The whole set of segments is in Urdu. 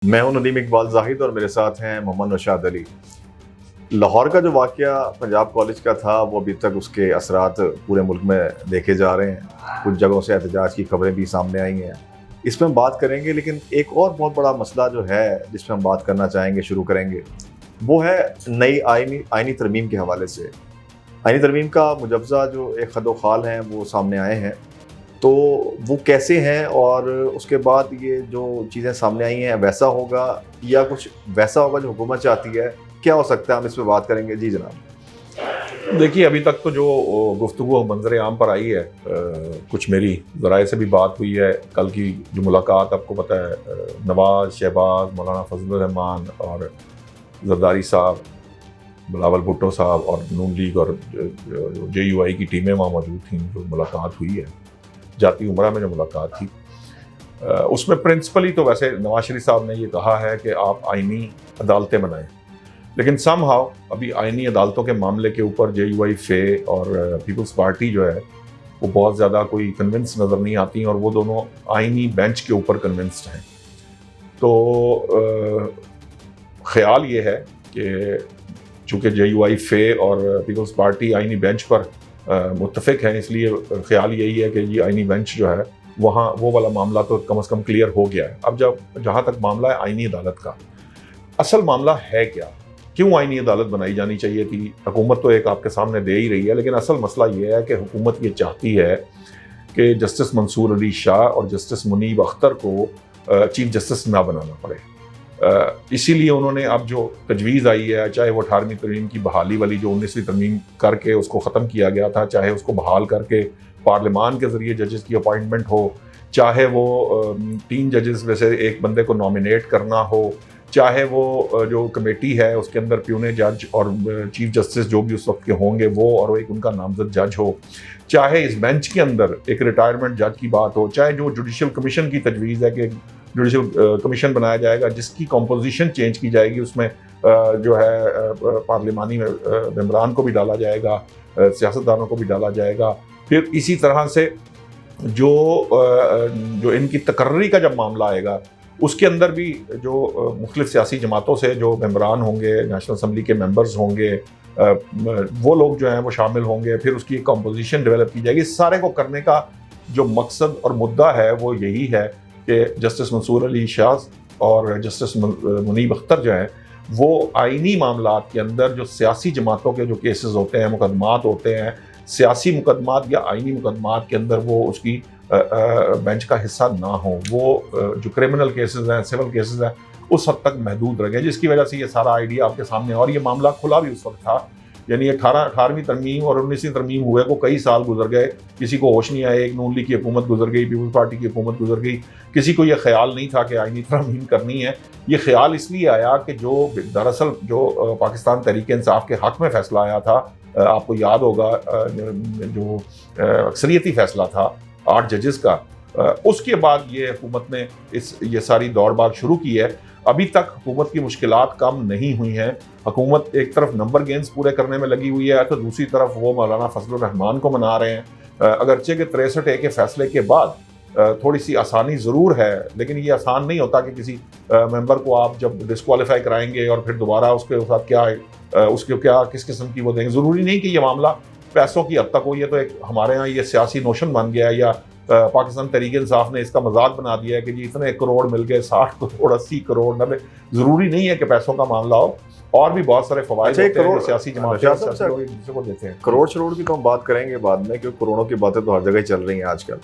میں ہوں ندیم اقبال زاہد اور میرے ساتھ ہیں محمد نوشاد علی۔ لاہور کا جو واقعہ پنجاب کالج کا تھا وہ ابھی تک اس کے اثرات پورے ملک میں دیکھے جا رہے ہیں، کچھ جگہوں سے احتجاج کی خبریں بھی سامنے آئی ہیں، اس میں ہم بات کریں گے۔ لیکن ایک اور بہت بڑا مسئلہ جو ہے جس میں ہم بات کرنا چاہیں گے، شروع کریں گے، وہ ہے نئی آئینی ترمیم کے حوالے سے۔ آئینی ترمیم کا مجوزہ جو ایک خد و خال ہیں وہ سامنے آئے ہیں، تو وہ کیسے ہیں اور اس کے بعد یہ جو چیزیں سامنے آئی ہیں ویسا ہوگا یا کچھ ویسا ہوگا جو حکومت چاہتی ہے، کیا ہو سکتا ہے، ہم اس پہ بات کریں گے۔ جی جناب۔ دیکھیے، ابھی تک تو جو گفتگو منظر عام پر آئی ہے، کچھ میری ذرائع سے بھی بات ہوئی ہے، کل کی جو ملاقات آپ کو پتہ ہے، نواز، شہباز، مولانا فضل الرحمان اور زرداری صاحب، بلاول بھٹو صاحب اور نون لیگ اور جے یو آئی کی ٹیمیں وہاں موجود تھیں، جو ملاقات ہوئی ہے جاتی عمرہ میں جو ملاقات تھی، اس میں پرنسپلی تو ویسے نواز شریف صاحب نے یہ کہا ہے کہ آپ آئینی عدالتیں بنائیں، لیکن سم ہاؤ ابھی آئینی عدالتوں کے معاملے کے اوپر جے یو آئی فے اور پیپلز پارٹی جو ہے وہ بہت زیادہ کوئی کنونس نظر نہیں آتی، اور وہ دونوں آئینی بینچ کے اوپر کنونسڈ ہیں۔ تو خیال یہ ہے کہ چونکہ جے یو آئی فے اور پیپلز پارٹی آئینی بینچ پر متفق ہیں، اس لیے خیال یہی ہے کہ یہ آئینی بینچ جو ہے وہاں وہ والا معاملہ تو کم از کم کلیئر ہو گیا ہے۔ اب جہاں تک معاملہ ہے آئینی عدالت کا، اصل معاملہ ہے کیا، کیوں آئینی عدالت بنائی جانی چاہیے تھی؟ حکومت تو ایک آپ کے سامنے دے ہی رہی ہے، لیکن اصل مسئلہ یہ ہے کہ حکومت یہ چاہتی ہے کہ جسٹس منصور علی شاہ اور جسٹس منیب اختر کو چیف جسٹس نہ بنانا پڑے۔ اسی لیے انہوں نے اب جو تجویز آئی ہے، چاہے وہ 18ویں ترمیم کی بحالی والی جو 19ویں ترمیم کر کے اس کو ختم کیا گیا تھا، چاہے اس کو بحال کر کے پارلیمان کے ذریعے ججز کی اپوائنٹمنٹ ہو، چاہے وہ 3 ججز میں سے ایک بندے کو نامینیٹ کرنا ہو، چاہے وہ جو کمیٹی ہے اس کے اندر پیونے جج اور چیف جسٹس جو بھی اس وقت کے ہوں گے وہ اور ایک ان کا نامزد جج ہو، چاہے اس بینچ کے اندر ایک ریٹائرمنٹ جج کی بات ہو، چاہے جو جوڈیشل کمیشن کی تجویز ہے کہ جوڈیشل کمیشن بنایا جائے گا جس کی کمپوزیشن چینج کی جائے گی، اس میں جو ہے پارلیمانی ممبران کو بھی ڈالا جائے گا، سیاستدانوں کو بھی ڈالا جائے گا۔ پھر اسی طرح سے جو ان کی تقرری کا جب معاملہ آئے گا اس کے اندر بھی جو مختلف سیاسی جماعتوں سے جو ممبران ہوں گے، نیشنل اسمبلی کے ممبرز ہوں گے، وہ لوگ جو ہیں وہ شامل ہوں گے، پھر اس کی کمپوزیشن ڈیولپ کی جائے گی۔ اس سارے کو کرنے کا جو مقصد اور مدعا ہے وہ یہی ہے کہ جسٹس منصور علی شاہ اور جسٹس منیب اختر جو ہیں وہ آئینی معاملات کے اندر جو سیاسی جماعتوں کے جو کیسز ہوتے ہیں، مقدمات ہوتے ہیں، سیاسی مقدمات یا آئینی مقدمات کے اندر وہ اس کی بینچ کا حصہ نہ ہوں، وہ جو کرمنل کیسز ہیں، سول کیسز ہیں، اس حد تک محدود رہ گئے، جس کی وجہ سے یہ سارا آئیڈیا آپ کے سامنے، اور یہ معاملہ کھلا بھی اس وقت تھا، یعنی 18ویں ترمیم اور 19ویں ترمیم ہوئے کو کئی سال گزر گئے، کسی کو ہوش نہیں آیا، ایک نون لیگ کی حکومت گزر گئی، پیپلز پارٹی کی حکومت گزر گئی، کسی کو یہ خیال نہیں تھا کہ آئینی ترمیم کرنی ہے۔ یہ خیال اس لیے آیا کہ جو دراصل جو پاکستان تحریک انصاف کے حق میں فیصلہ آیا تھا، آپ کو یاد ہوگا جو اکثریتی فیصلہ تھا 8 ججز کا، اس کے بعد یہ حکومت نے یہ ساری دوڑ بھاگ شروع کی ہے۔ ابھی تک حکومت کی مشکلات کم نہیں ہوئی ہیں، حکومت ایک طرف نمبر گینز پورے کرنے میں لگی ہوئی ہے تو دوسری طرف وہ مولانا فضل الرحمان کو منا رہے ہیں، اگرچہ کہ 63A کے فیصلے کے بعد تھوڑی سی آسانی ضرور ہے، لیکن یہ آسان نہیں ہوتا کہ کسی ممبر کو آپ جب ڈسکوالیفائی کرائیں گے اور پھر دوبارہ اس کے ساتھ اس کو کیا کس قسم کی وہ دیں گے۔ ضروری نہیں کہ یہ معاملہ پیسوں کی حد تک ہو، یہ تو ایک ہمارے ہاں یہ سیاسی نوشن بن گیا ہے، یا پاکستان تحریک انصاف نے اس کا مذاق بنا دیا ہے کہ جی اتنے کروڑ مل گئے، 60 کروڑ 80 کروڑ 90، ضروری نہیں ہے کہ پیسوں کا معاملہ ہو، اور بھی بہت سارے فوائد ہوتے ہیں سیاسی جماعتیں اور سیاسی لوگ ایک دوسرے کو دیتے ہیں۔ کروڑ شروڑ کی تو ہم بات کریں گے بعد میں، کیونکہ کروڑوں کی باتیں تو ہر جگہ چل رہی ہیں آج کل۔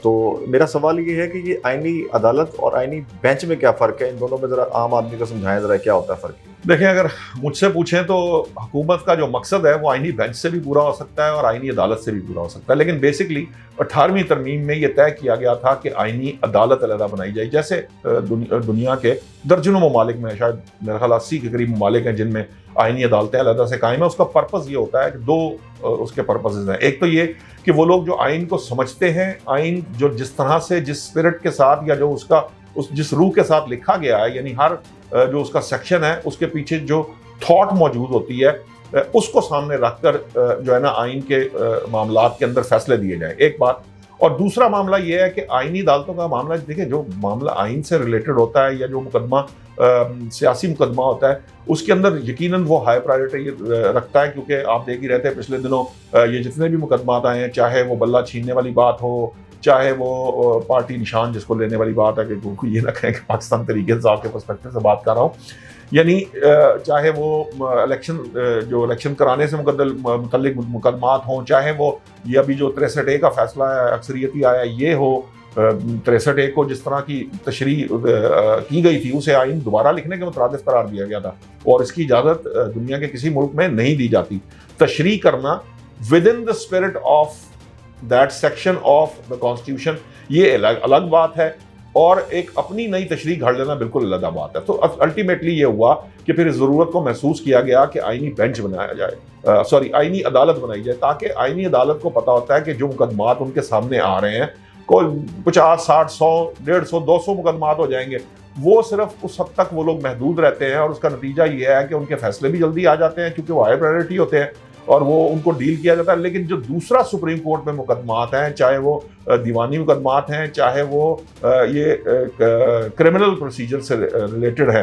تو میرا سوال یہ ہے کہ یہ آئینی عدالت اور آئینی بینچ میں کیا فرق ہے؟ ان دونوں میں ذرا عام آدمی کو سمجھائیں، ذرا کیا ہوتا ہے فرق؟ دیکھیں، اگر مجھ سے پوچھیں تو حکومت کا جو مقصد ہے وہ آئینی بینچ سے بھی پورا ہو سکتا ہے اور آئینی عدالت سے بھی پورا ہو سکتا ہے، لیکن بیسکلی 18ویں ترمیم میں یہ طے کیا گیا تھا کہ آئینی عدالت علیحدہ بنائی جائے، جیسے دنیا کے درجنوں ممالک میں، شاید میرا خیال 80 کے قریب ممالک ہیں جن میں آئینی عدالتیں علیحدہ سے قائم ہیں۔ اس کا پرپز یہ ہوتا ہے کہ 2 اس کے پرپزز ہیں۔ ایک تو یہ کہ وہ لوگ جو آئین کو سمجھتے ہیں، آئین جو جس طرح سے جس اسپرٹ کے ساتھ یا جو جس روح کے ساتھ لکھا گیا ہے، یعنی ہر جو اس کا سیکشن ہے اس کے پیچھے جو تھاٹ موجود ہوتی ہے، اس کو سامنے رکھ کر جو ہے نا آئین کے معاملات کے اندر فیصلے دیے جائیں، ایک بات۔ اور دوسرا معاملہ یہ ہے کہ آئینی عدالتوں کا معاملہ، دیکھیں جو معاملہ آئین سے ریلیٹڈ ہوتا ہے یا جو مقدمہ سیاسی مقدمہ ہوتا ہے اس کے اندر یقیناً وہ ہائی پرائیورٹی رکھتا ہے، کیونکہ آپ دیکھ ہی رہتے ہیں پچھلے دنوں یہ جتنے بھی مقدمات آئے ہیں، چاہے وہ بلہ چھیننے والی بات ہو، چاہے وہ پارٹی نشان جس کو لینے والی بات ہے، کہ یہ نہ کہیں کہ پاکستان تحریک انصاف کے پرسپیکٹو سے بات کر رہا ہوں، یعنی چاہے وہ الیکشن کرانے سے متعلق مقدمات ہوں، چاہے وہ یہ ابھی جو 63A کا فیصلہ ہے اکثریتی آیا یہ ہو، 63A کو جس طرح کی تشریح کی گئی تھی اسے آئین دوبارہ لکھنے کے مترادف قرار دیا گیا تھا، اور اس کی اجازت دنیا کے کسی ملک میں نہیں دی جاتی۔ تشریح کرنا with in the spirit of that section of the constitution یہ الگ بات ہے، اور ایک اپنی نئی تشریح گھڑ لینا بالکل علیحدہ بات ہے۔ تو الٹیمیٹلی یہ ہوا کہ پھر اس ضرورت کو محسوس کیا گیا کہ آئینی بینچ بنایا جائے، آئینی عدالت بنائی جائے، تاکہ آئینی عدالت کو پتہ ہوتا ہے کہ جو مقدمات ان کے سامنے آ رہے ہیں، کوئی 50 60 100 150 200 مقدمات ہو جائیں گے، وہ صرف اس حد تک وہ لوگ محدود رہتے ہیں، اور اس کا نتیجہ یہ ہے کہ ان کے فیصلے بھی جلدی آ جاتے ہیں کیونکہ وہ ہائی پرائیورٹی ہوتے ہیں اور وہ ان کو ڈیل کیا جاتا ہے۔ لیکن جو دوسرا سپریم کورٹ میں مقدمات ہیں، چاہے وہ دیوانی مقدمات ہیں، چاہے وہ یہ کرمنل پروسیجر سے ریلیٹڈ ہے،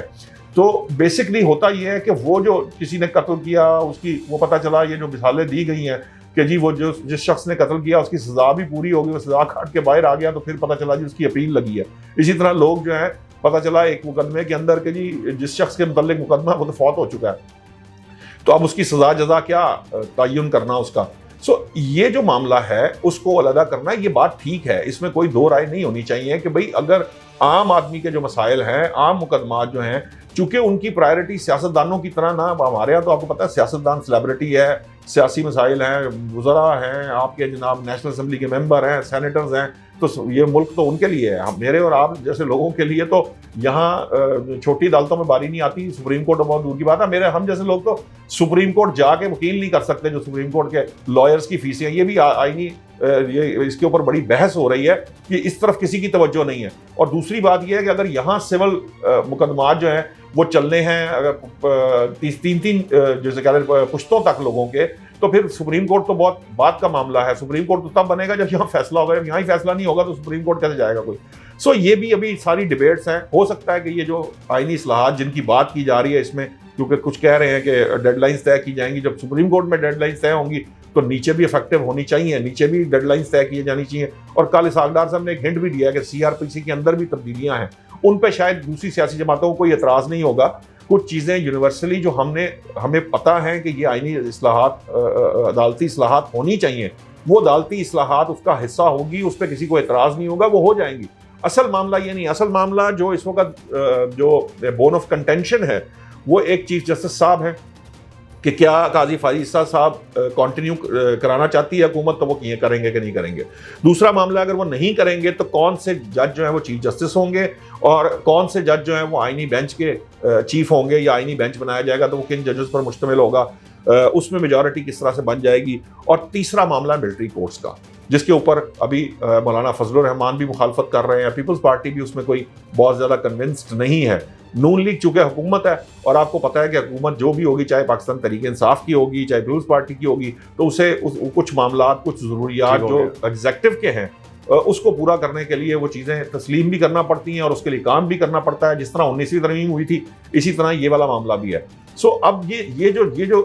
تو بیسکلی ہوتا یہ ہے کہ وہ جو کسی نے قتل کیا اس کی وہ پتہ چلا، یہ جو مثالیں دی گئی ہیں کہ جی وہ جس شخص نے قتل کیا اس کی سزا بھی پوری ہو گئی، وہ سزا کھاٹ کے باہر آ گیا، تو پھر پتہ چلا جی اس کی اپیل لگی ہے۔ اسی طرح لوگ جو ہیں پتہ چلا ایک مقدمے کے اندر کہ جی جس شخص کے متعلق مقدمہ وہ تو فوت ہو چکا ہے، تو اب اس کی سزا جزا کیا تعین کرنا اس کا۔ یہ جو معاملہ ہے اس کو علیحدہ کرنا، یہ بات ٹھیک ہے، اس میں کوئی دو رائے نہیں ہونی چاہیے کہ بھئی اگر عام آدمی کے جو مسائل ہیں، عام مقدمات جو ہیں، چونکہ ان کی پرائرٹی سیاستدانوں کی طرح نہ، ہمارے یہاں تو آپ کو پتہ ہے سیاستدان سیلیبریٹی ہے، سیاسی مسائل ہیں، وزراء ہیں، آپ کے جناب نیشنل اسمبلی کے ممبر ہیں، سینیٹرز ہیں، تو یہ ملک تو ان کے لیے ہے، میرے اور آپ جیسے لوگوں کے لیے تو یہاں چھوٹی عدالتوں میں باری نہیں آتی، سپریم کورٹ بہت دور کی بات ہے۔ ہم جیسے لوگ تو سپریم کورٹ جا کے وکیل نہیں کر سکتے، جو سپریم کورٹ کے لائرز کی فیسیں ہیں، یہ بھی آئینی یہ اس کے اوپر بڑی بحث ہو رہی ہے کہ اس طرف کسی کی توجہ نہیں ہے۔ اور دوسری بات یہ ہے کہ اگر یہاں سول مقدمات جو ہیں وہ چلنے ہیں اگر تین جیسے کہہ رہے پشتوں تک لوگوں کے، تو پھر سپریم کورٹ تو بہت بات کا معاملہ ہے۔ سپریم کورٹ تو تب بنے گا جب یہاں فیصلہ ہوگا، یہاں ہی فیصلہ نہیں ہوگا تو سپریم کورٹ کیسے جائے گا کوئی؟ یہ بھی ابھی ساری ڈیبیٹس ہیں۔ ہو سکتا ہے کہ یہ جو آئینی اصلاحات جن کی بات کی جا رہی ہے اس میں، کیونکہ کچھ کہہ رہے ہیں کہ ڈیڈ لائنز طے کی جائیں گی، جب سپریم کورٹ میں ڈیڈ لائنز طے ہوں گی تو نیچے بھی افیکٹو ہونی چاہیے، نیچے بھی ڈیڈ لائنز طے کی جانی چاہیے۔ اور کل اسحاق ڈار صاحب نے ایک ہنٹ بھی دیا ہے کہ CRPC کے اندر بھی تبدیلیاں ہیں، ان پہ شاید دوسری سیاسی جماعتوں کو کوئی اعتراض نہیں ہوگا۔ کچھ چیزیں یونیورسلی جو ہمیں پتہ ہے کہ یہ آئینی اصلاحات، عدالتی اصلاحات ہونی چاہیے، وہ عدالتی اصلاحات اس کا حصہ ہوگی، اس پہ کسی کو اعتراض نہیں ہوگا، وہ ہو جائیں گی۔ اصل معاملہ یہ نہیں، اصل معاملہ جو اس وقت جو بون آف کنٹینشن ہے وہ ایک چیف جسٹس صاحب ہیں کہ کیا قاضی فائزہ صاحب کنٹینیو کرانا چاہتی ہے حکومت، تو وہ کریں گے کہ نہیں کریں گے۔ دوسرا معاملہ اگر وہ نہیں کریں گے تو کون سے جج جو ہیں وہ چیف جسٹس ہوں گے، اور کون سے جج جو ہیں وہ آئینی بینچ کے چیف ہوں گے، یا آئینی بینچ بنایا جائے گا تو وہ کن ججز پر مشتمل ہوگا، اس میں میجورٹی کس طرح سے بن جائے گی۔ اور تیسرا معاملہ ملٹری کورٹس کا، جس کے اوپر ابھی مولانا فضل الرحمان بھی مخالفت کر رہے ہیں، پیپلز پارٹی بھی اس میں کوئی بہت زیادہ کنونسڈ نہیں ہے۔ نون لیگ چونکہ حکومت ہے، اور آپ کو پتہ ہے کہ حکومت جو بھی ہوگی، چاہے پاکستان تحریک انصاف کی ہوگی، چاہے پیپلز پارٹی کی ہوگی، تو اسے کچھ معاملات، کچھ ضروریات جو ایگزیکٹو کے ہیں اس کو پورا کرنے کے لیے وہ چیزیں تسلیم بھی کرنا پڑتی ہیں اور اس کے لیے کام بھی کرنا پڑتا ہے۔ جس طرح 19ویں ترمیم ہوئی تھی، اسی طرح یہ والا معاملہ بھی ہے۔ اب یہ جو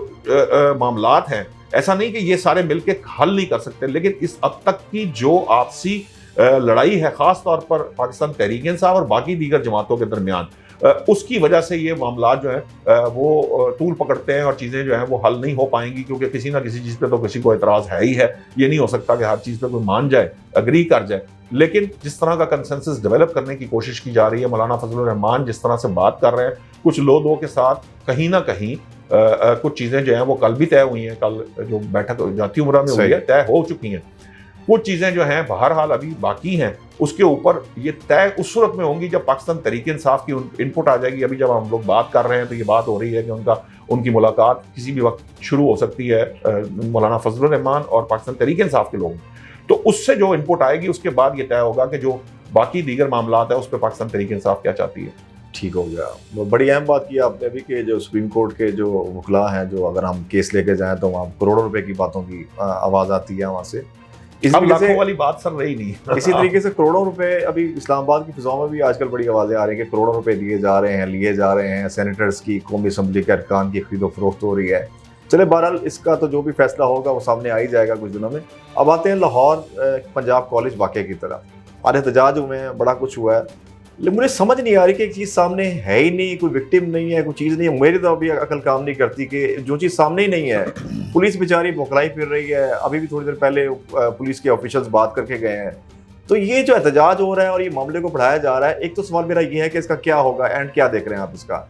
معاملات ہیں، ایسا نہیں کہ یہ سارے مل کے حل نہیں کر سکتے، لیکن اس اب تک کی جو آپسی لڑائی ہے، خاص طور پر پاکستان تحریک انصاف اور باقی دیگر جماعتوں کے درمیان، اس کی وجہ سے یہ معاملات جو ہیں وہ طول پکڑتے ہیں اور چیزیں جو ہیں وہ حل نہیں ہو پائیں گی، کیونکہ کسی نہ کسی چیز پہ تو کسی کو اعتراض ہے ہی ہے۔ یہ نہیں ہو سکتا کہ ہر چیز پہ کوئی مان جائے، اگری کر جائے۔ لیکن جس طرح کا کنسنسس ڈیولپ کرنے کی کوشش کی جا رہی ہے، مولانا فضل الرحمان جس طرح سے بات کر رہے ہیں، کچھ لوگوں کے ساتھ کہیں نہ کہیں کچھ چیزیں جو ہیں وہ کل بھی طے ہوئی ہیں، کل جو بیٹھک جاتی عمرہ میں ہوئی ہے طے ہو چکی ہیں، کچھ چیزیں جو ہیں بہرحال ابھی باقی ہیں۔ اس کے اوپر یہ طے اس صورت میں ہوں گی جب پاکستان تحریک انصاف کی انپٹ آ جائے گی۔ ابھی جب ہم لوگ بات کر رہے ہیں تو یہ بات ہو رہی ہے کہ ان کی ملاقات کسی بھی وقت شروع ہو سکتی ہے مولانا فضل الرحمان اور پاکستان تحریک انصاف کے لوگوں، تو اس سے جو انپٹ آئے گی اس کے بعد یہ طے ہوگا کہ جو باقی دیگر معاملات ہیں اس پہ پاکستان تحریک انصاف کیا چاہتی ہے۔ ٹھیک ہو گیا۔ بڑی اہم بات کی آپ نے ابھی کہ جو سپریم کورٹ کے جو وکلاء ہیں، جو اگر ہم کیس لے کے جائیں تو وہاں کروڑوں روپے کی باتوں کی آواز آتی ہے وہاں سے، اسی اب طریقے لاکھوں سے والی بات سر رہی نہیں. اسی طریقے سے کروڑوں روپے ابھی اسلام آباد کی فضاؤں میں بھی آج کل بڑی آوازیں آ رہی ہیں کہ کروڑوں روپے دیے جا رہے ہیں, لیے جا رہے ہیں, سینیٹرز کی, قومی اسمبلی کے ارکان کی خرید و فروخت ہو رہی ہے. چلے بہرحال اس کا تو جو بھی فیصلہ ہوگا وہ سامنے آ ہی جائے گا کچھ دنوں میں. اب آتے ہیں لاہور پنجاب کالج واقعے کی طرف. اور احتجاج ہوئے ہیں, بڑا کچھ ہوا ہے, لیکن مجھے سمجھ نہیں آ رہی کہ ایک چیز سامنے ہے ہی نہیں, کوئی وکٹم نہیں ہے, کوئی چیز نہیں ہے. میری تو ابھی عقل کام نہیں کرتی کہ جو چیز سامنے ہی نہیں ہے, پولیس بیچاری بوکھلائی پھر رہی ہے. ابھی بھی تھوڑی دیر پہلے پولیس کے آفیشلز بات کر کے گئے ہیں. تو یہ جو احتجاج ہو رہا ہے اور یہ معاملے کو بڑھایا جا رہا ہے, ایک تو سوال میرا یہ ہے کہ اس کا کیا ہوگا, اینڈ کیا دیکھ رہے ہیں آپ اس کا.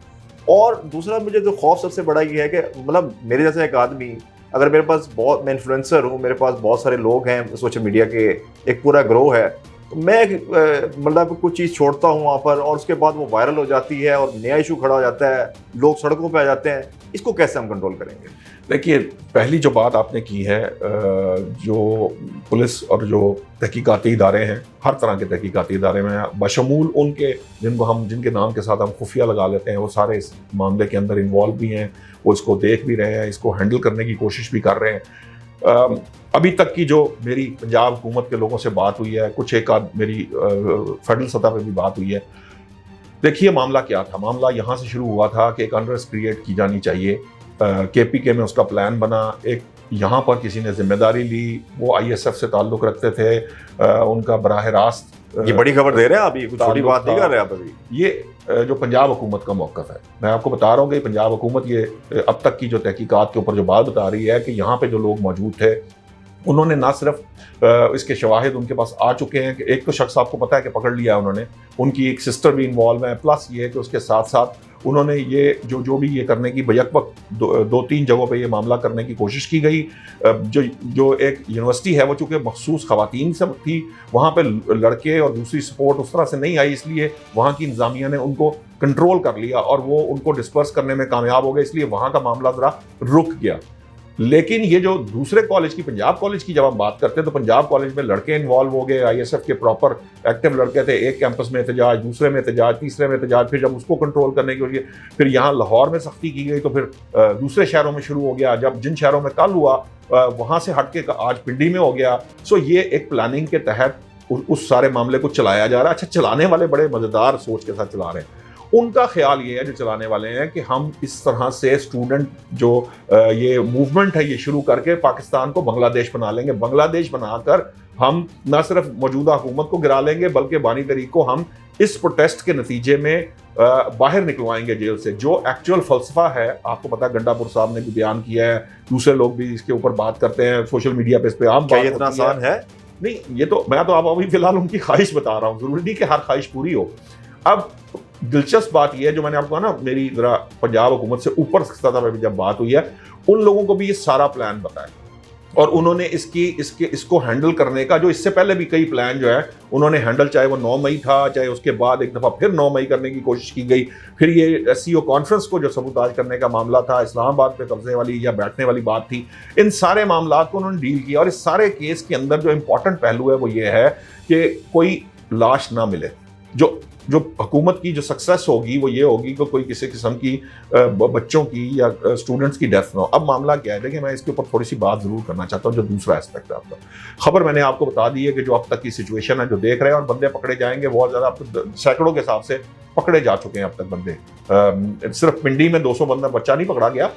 اور دوسرا مجھے جو خوف سب سے بڑا یہ ہے کہ مطلب میرے جیسا ایک آدمی, اگر میرے پاس بہت, میں انفلوئنسر ہوں, میرے پاس بہت سارے لوگ ہیں, سوشل میڈیا کے ایک پورا گروہ ہے, تو میں مطلب کچھ چیز چھوڑتا ہوں وہاں پر اور اس کے بعد وہ وائرل ہو جاتی ہے اور نیا ایشو کھڑا ہو جاتا ہے, لوگ سڑکوں پہ آ جاتے ہیں. اس کو کیسے ہم کنٹرول کریں گے؟ دیکھیے, پہلی جو بات آپ نے کی ہے, جو پولیس اور جو تحقیقاتی ادارے ہیں, ہر طرح کے تحقیقاتی ادارے میں بشمول ان کے جن کے نام کے ساتھ ہم خفیہ لگا لیتے ہیں, وہ سارے اس معاملے کے اندر انوالو بھی ہیں, وہ اس کو دیکھ بھی رہے ہیں, اس کو ہینڈل کرنے کی کوشش بھی کر رہے ہیں. ابھی تک کی جو میری پنجاب حکومت کے لوگوں سے بات ہوئی ہے, کچھ ایک آدھ میری فیڈرل سطح پہ بھی بات ہوئی ہے. دیکھیے معاملہ کیا تھا, معاملہ یہاں سے شروع ہوا تھا کہ ایک انریسٹ کریٹ کی جانی چاہیے. کے پی کے میں اس کا پلان بنا, ایک یہاں پر کسی نے ذمہ داری لی, وہ آئی ایس ایف سے تعلق رکھتے تھے, ان کا براہ راست یہ بڑی خبر دے رہے ہیں ابھی, کچھ چھوٹی بات نہیں کر رہے آپ ابھی. یہ جو پنجاب حکومت کا موقف ہے, میں آپ کو بتا رہا ہوں کہ پنجاب حکومت یہ اب تک کی جو تحقیقات کے اوپر جو بات بتا رہی ہے کہ یہاں پہ جو لوگ موجود تھے, انہوں نے نہ صرف اس کے شواہد ان کے پاس آ چکے ہیں کہ ایک تو شخص آپ کو پتا ہے کہ پکڑ لیا انہوں نے, ان کی ایک سسٹر بھی انوالو ہے, پلس یہ ہے کہ اس کے ساتھ ساتھ انہوں نے یہ جو بھی یہ کرنے کی بیک وقت دو تین جگہوں پہ یہ معاملہ کرنے کی کوشش کی گئی. جو ایک یونیورسٹی ہے وہ چونکہ مخصوص خواتین سے تھی, وہاں پہ لڑکے اور دوسری سپورٹ اس طرح سے نہیں آئی, اس لیے وہاں کی انتظامیہ نے ان کو کنٹرول کر لیا اور وہ ان کو ڈسپرس کرنے میں کامیاب ہو گئے, اس لیے وہاں کا معاملہ ذرا رک گیا. لیکن یہ جو دوسرے کالج کی, پنجاب کالج کی جب ہم بات کرتے ہیں, تو پنجاب کالج میں لڑکے انوالو ہو گئے, آئی ایس ایف کے پراپر ایکٹیو لڑکے تھے. ایک کیمپس میں احتجاج, دوسرے میں احتجاج, تیسرے میں احتجاج, پھر جب اس کو کنٹرول کرنے کی وجہ, پھر یہاں لاہور میں سختی کی گئی, تو پھر دوسرے شہروں میں شروع ہو گیا. جب جن شہروں میں کل ہوا وہاں سے ہٹ کے آج پنڈی میں ہو گیا. سو یہ ایک پلاننگ کے تحت اس سارے معاملے کو چلایا جا رہا ہے. اچھا, چلانے والے بڑے مزیدار سوچ کے ساتھ چلا رہے ہیں. ان کا خیال یہ ہے جو چلانے والے ہیں کہ ہم اس طرح سے اسٹوڈنٹ جو یہ موومنٹ ہے یہ شروع کر کے پاکستان کو بنگلہ دیش بنا لیں گے. بنگلہ دیش بنا کر ہم نہ صرف موجودہ حکومت کو گرا لیں گے, بلکہ بانی طریق کو ہم اس پروٹیسٹ کے نتیجے میں باہر نکلوائیں گے جیل سے. جو ایکچوئل فلسفہ ہے, آپ کو پتا ہے گنڈا پور صاحب نے بھی بیان کیا ہے, دوسرے لوگ بھی اس کے اوپر بات کرتے ہیں سوشل میڈیا پہ, اس پہ عام بات اتنا آسان ہے نہیں. یہ تو میں تو آپ ابھی فی الحال ان کی خواہش بتا رہا ہوں, ضروری نہیں کہ ہر خواہش پوری ہو. اب دلچسپ بات یہ ہے جو میں نے آپ کو کہا نا, میری ذرا پنجاب حکومت سے اوپر سطح پہ بھی جب بات ہوئی ہے, ان لوگوں کو بھی یہ سارا پلان بتایا اور انہوں نے اس کو ہینڈل کرنے کا, جو اس سے پہلے بھی کئی پلان جو ہے انہوں نے ہینڈل, چاہے وہ 9 مئی تھا, چاہے اس کے بعد ایک دفعہ پھر 9 مئی کرنے کی کوشش کی گئی, پھر یہ ایس سی او کانفرنس کو جو سبوتاژ کرنے کا معاملہ تھا, اسلام آباد پہ قبضے والی یا بیٹھنے والی بات تھی, ان سارے معاملات کو انہوں نے ڈیل کیا. اور اس سارے کیس کے اندر جو امپورٹنٹ پہلو ہے وہ یہ ہے کہ کوئی لاش نہ ملے. جو حکومت کی جو سکسیس ہوگی وہ یہ ہوگی کہ کوئی کسی قسم کی بچوں کی یا اسٹوڈنٹس کی ڈیتھ نہ ہو. اب معاملہ کیا ہے, دیکھیں میں اس کے اوپر تھوڑی سی بات ضرور کرنا چاہتا ہوں. جو دوسرا اسپیکٹ ہے آپ کا, خبر میں نے آپ کو بتا دی ہے کہ جو اب تک کی سچویشن ہے, جو دیکھ رہے ہیں, اور بندے پکڑے جائیں گے بہت زیادہ, اب تک سینکڑوں کے حساب سے پکڑے جا چکے ہیں اب تک بندے. صرف پنڈی میں 200 بچہ نہیں پکڑا گیا,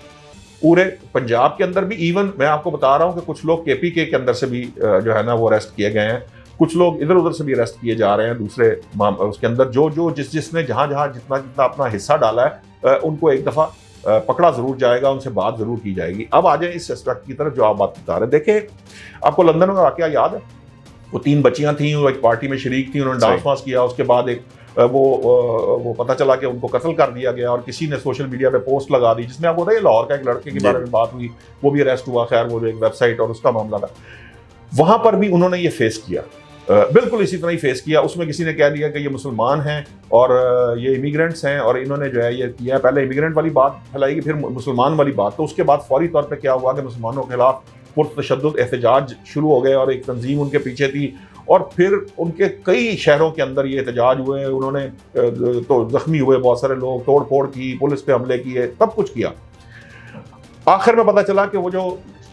پورے پنجاب کے اندر بھی. ایون میں آپ کو بتا رہا ہوں کہ کچھ لوگ کے پی کے اندر سے بھی جو ہے نا وہ اریسٹ کیے گئے ہیں, کچھ لوگ ادھر ادھر سے بھی اریسٹ کیے جا رہے ہیں دوسرے اس کے اندر. جو جس نے جہاں جتنا اپنا حصہ ڈالا ہے ان کو ایک دفعہ پکڑا ضرور جائے گا, ان سے بات ضرور کی جائے گی. اب آ جائیں اس اسپیکٹ کی طرف جو آپ بات بتا رہے ہیں. دیکھیں, آپ کو لندن میں واقعہ یاد ہے, وہ 3 بچیاں تھیں, وہ ایک پارٹی میں شریک تھیں, انہوں نے ڈانس وانس کیا, اس کے بعد ایک وہ پتہ چلا کہ ان کو قتل کر دیا گیا, اور کسی نے سوشل میڈیا پہ پوسٹ لگا دی جس میں آپ کو بتائیے لاہور کا ایک لڑکے کے بارے میں بات ہوئی, وہ بھی اریسٹ ہوا. خیر وہ جو ایک ویب سائٹ اور اس کا معاملہ تھا, وہاں پر بھی انہوں نے یہ فیس کیا, بالکل اسی طرح ہی فیس کیا. اس میں کسی نے کہہ دیا کہ یہ مسلمان ہیں اور یہ امیگرینٹس ہیں, اور انہوں نے جو ہے یہ کیا, پہلے امیگرینٹ والی بات پھیلائی گی, پھر مسلمان والی بات. تو اس کے بعد فوری طور پہ کیا ہوا کہ مسلمانوں کے خلاف پرتشدد احتجاج شروع ہو گئے, اور ایک تنظیم ان کے پیچھے تھی, اور پھر ان کے کئی شہروں کے اندر یہ احتجاج ہوئے. انہوں نے تو زخمی ہوئے بہت سارے لوگ, توڑ پھوڑ کی, پولیس پہ حملے کیے, سب کچھ کیا. آخر میں پتہ چلا کہ وہ جو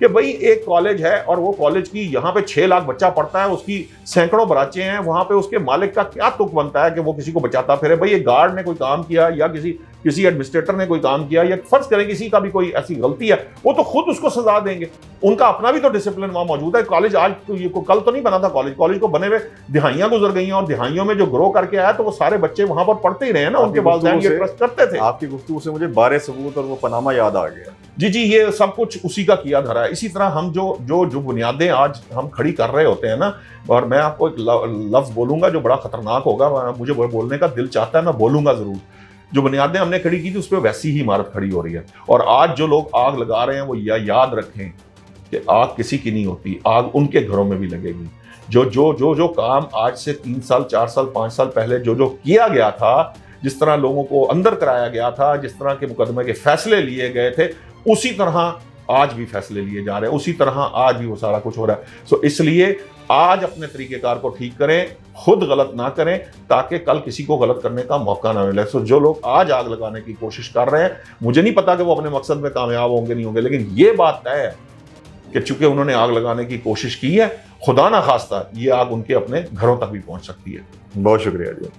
کہ بھئی ایک کالج ہے اور وہ کالج کی یہاں پہ 6 لاکھ بچہ پڑھتا ہے, اس کی سینکڑوں براچے ہیں, وہاں پہ اس کے مالک کا کیا تک بنتا ہے کہ وہ کسی کو بچاتا پھرے؟ بھئی ایک گارڈ نے کوئی کام کیا یا کسی ایڈمنسٹریٹر نے کوئی کام کیا, یا فرض کریں کسی کا بھی کوئی ایسی غلطی ہے, وہ تو خود اس کو سزا دیں گے. ان کا اپنا بھی تو ڈسپلن وہاں موجود ہے. کالج آج کل تو نہیں بنا تھا, کالج کو بنے ہوئے دہائیاں گزر گئی ہیں, اور دہائیوں میں جو گرو کر کے آیا تو وہ سارے بچے وہاں پر پڑھتے ہی رہے ہیں نا, ان کے والدین یہ ٹرسٹ کرتے تھے. آپ کی گفتگو سے مجھے بارے ثبوت اور وہ پاناما یاد آ گیا. جی یہ سب کچھ اسی کا کیا دھرا ہے. اسی طرح ہم جو بنیادیں آج ہم کھڑی کر رہے ہوتے ہیں نا, اور میں آپ کو ایک لفظ بولوں گا جو بڑا خطرناک ہوگا, مجھے بولنے کا دل چاہتا ہے, میں بولوں گا ضرور. جو بنیادیں ہم نے کھڑی کی تھی اس پہ ویسی ہی عمارت کھڑی ہو رہی ہے. اور آج جو لوگ آگ لگا رہے ہیں وہ یاد رکھیں کہ آگ کسی کی نہیں ہوتی, آگ ان کے گھروں میں بھی لگے گی. جو کام آج سے 3 سال 4 سال 5 سال پہلے جو کیا گیا تھا, جس طرح لوگوں کو اندر کرایا گیا تھا, جس طرح کے مقدمے کے فیصلے لیے گئے تھے, اسی طرح آج بھی فیصلے لیے جا رہے ہیں, اسی طرح آج بھی وہ سارا کچھ ہو رہا ہے. اس لیے آج اپنے طریقہ کار کو ٹھیک کریں, خود غلط نہ کریں, تاکہ کل کسی کو غلط کرنے کا موقع نہ ملے. جو لوگ آج آگ لگانے کی کوشش کر رہے ہیں, مجھے نہیں پتا کہ وہ اپنے مقصد میں کامیاب ہوں گے نہیں ہوں گے, لیکن یہ بات طے ہے کہ چونکہ انہوں نے آگ لگانے کی کوشش کی ہے, خدا نہ خواستہ یہ آگ ان کے اپنے گھروں تک بھی پہنچ سکتی ہے. بہت شکریہ جی.